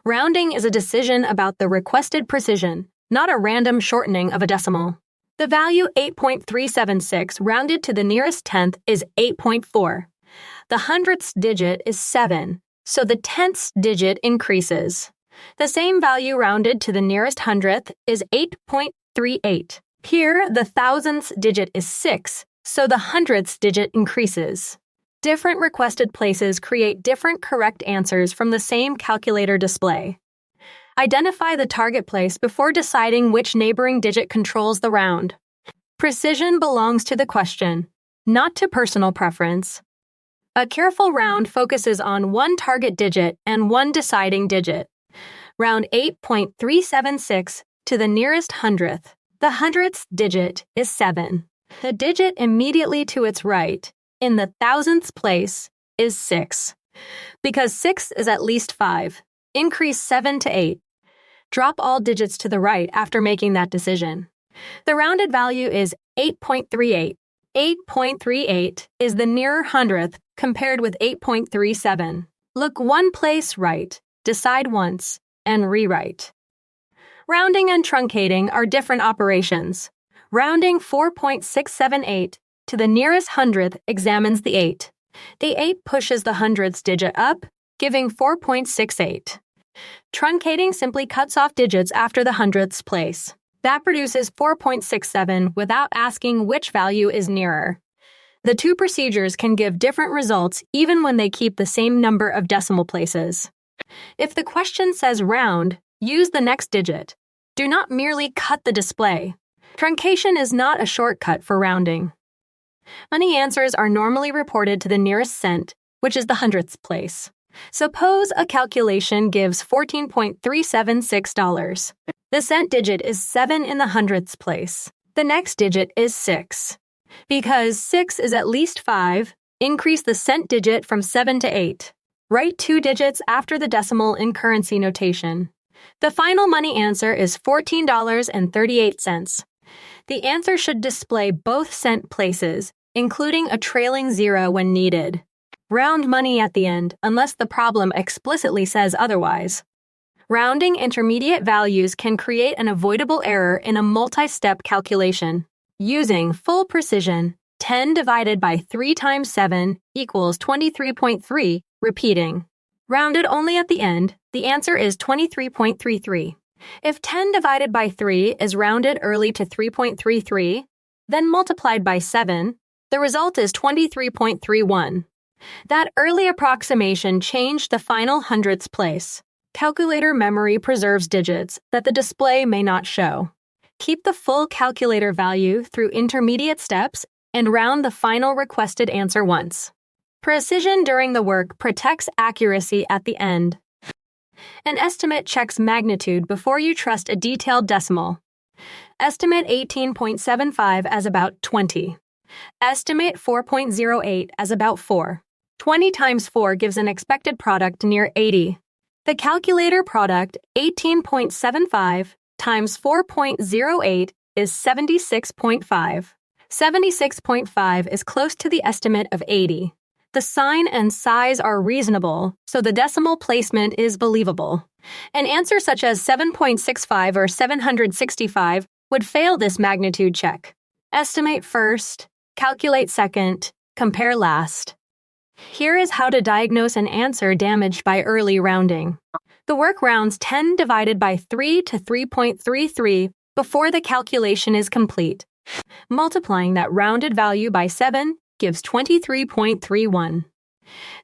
Rounding is a decision about the requested precision, not a random shortening of a decimal. The value 8.376 rounded to the nearest tenth is 8.4. The hundredths digit is 7, so the tenths digit increases. The same value rounded to the nearest hundredth is 8.38. Here, the thousandths digit is 6, so the hundredths digit increases. Different requested places create different correct answers from the same calculator display. Identify the target place before deciding which neighboring digit controls the round. Precision belongs to the question, not to personal preference. A careful round focuses on one target digit and one deciding digit. Round 8.376 to the nearest hundredth. The hundredths digit is 7. The digit immediately to its right, in the thousandths place, is 6. Because 6 is at least 5, increase 7 to 8. Drop all digits to the right after making that decision. The rounded value is 8.38. 8.38 is the nearer hundredth compared with 8.37. Look one place right, decide once, and rewrite. Rounding and truncating are different operations. Rounding 4.678 to the nearest hundredth examines the 8. The 8 pushes the hundredths digit up, giving 4.68. Truncating simply cuts off digits after the hundredths place. That produces 4.67 without asking which value is nearer. The two procedures can give different results even when they keep the same number of decimal places. If the question says round, use the next digit. Do not merely cut the display. Truncation is not a shortcut for rounding. Money answers are normally reported to the nearest cent, which is the hundredths place. Suppose a calculation gives $14.376. The cent digit is 7 in the hundredths place. The next digit is 6. Because 6 is at least 5, increase the cent digit from 7 to 8. Write 2 digits after the decimal in currency notation. The final money answer is $14.38. The answer should display both cent places, including a trailing 0 when needed. Round money at the end unless the problem explicitly says otherwise. Rounding intermediate values can create an avoidable error in a multi-step calculation. Using full precision, 10 divided by 3 times 7 equals 23.3, repeating. Rounded only at the end, the answer is 23.33. If 10 divided by 3 is rounded early to 3.33, then multiplied by 7, the result is 23.31. That early approximation changed the final hundredths place. Calculator memory preserves digits that the display may not show. Keep the full calculator value through intermediate steps and round the final requested answer once. Precision during the work protects accuracy at the end. An estimate checks magnitude before you trust a detailed decimal. Estimate 18.75 as about 20. Estimate 4.08 as about 4. 20 times 4 gives an expected product near 80. The calculator product 18.75 times 4.08 is 76.5. 76.5 is close to the estimate of 80. The sign and size are reasonable, so the decimal placement is believable. An answer such as 7.65 or 765 would fail this magnitude check. Estimate first, calculate second, compare last. Here is how to diagnose an answer damaged by early rounding. The work rounds 10 divided by 3 to 3.33 before the calculation is complete. Multiplying that rounded value by 7 gives 23.31.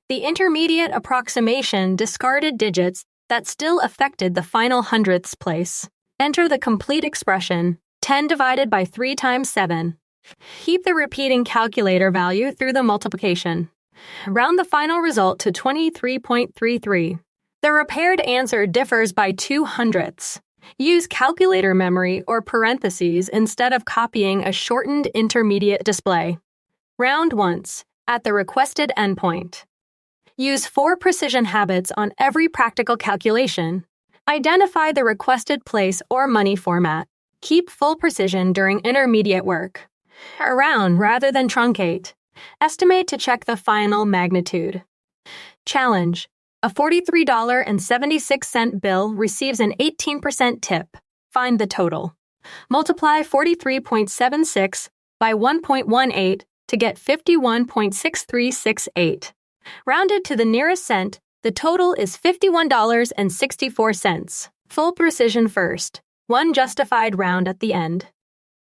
The intermediate approximation discarded digits that still affected the final hundredths place. Enter the complete expression, 10 divided by 3 times 7. Keep the repeating calculator value through the multiplication. Round the final result to 23.33. The repaired answer differs by 2 hundredths. Use calculator memory or parentheses instead of copying a shortened intermediate display. Round once, at the requested endpoint. Use 4 precision habits on every practical calculation. Identify the requested place or money format. Keep full precision during intermediate work. Round rather than truncate. Estimate to check the final magnitude. Challenge. A $43.76 bill receives an 18% tip. Find the total. Multiply 43.76 by 1.18 to get 51.6368. Rounded to the nearest cent, the total is $51.64. Full precision first. One justified round at the end.